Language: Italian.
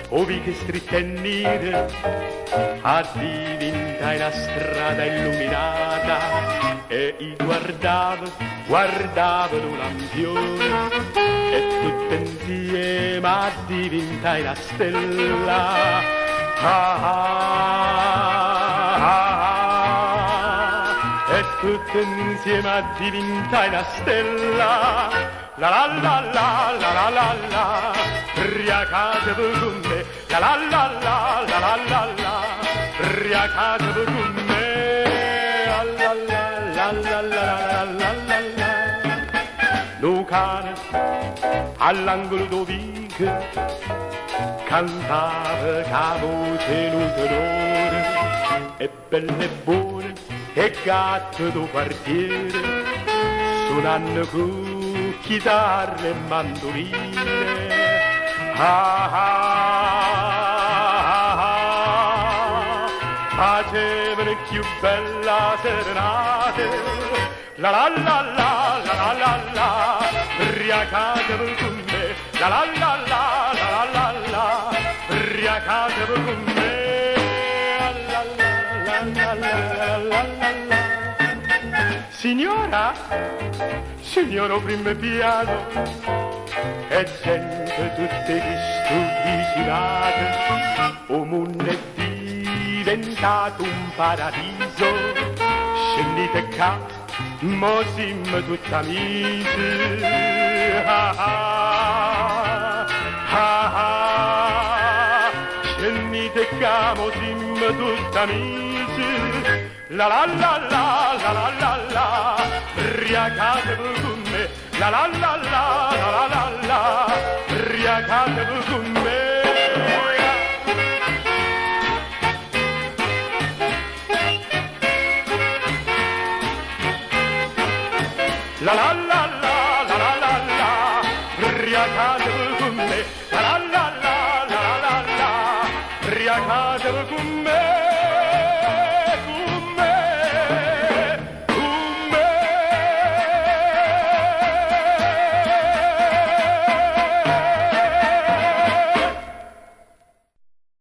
ovi che stritte e nere, addivintai la strada illuminata, e io guardavo lo lampione, e tutte insieme addivintai la stella. E tutte insieme addivintai la stella. La la la la la la la la, riacatevi con me. La la la la la la la la, riacatevi con me. La la la la la la la la la. Lucane all'angolo d'Oviche cantava ca voce un tenore, e belle e buone e gatto do quartiere suonando con chitarre e mandoline. Facevano più bella serenate. La la la la la la la la, riacatevi con me. La la la la la la la la, riacatevi con me. La la la la la la la la. Signora, signora primo piano, e gente tutte che stupidate, o mondo è diventato un paradiso, scendete qua, mo siamo tutti amici. Scendete qua, mo siamo tutti amici. La la la la la la la la, riacatevi con me. La la la la la la la la, riacatevi con me. La la la la la la la la, riacatevi con me. La la la la la la la la, riacatevi con me.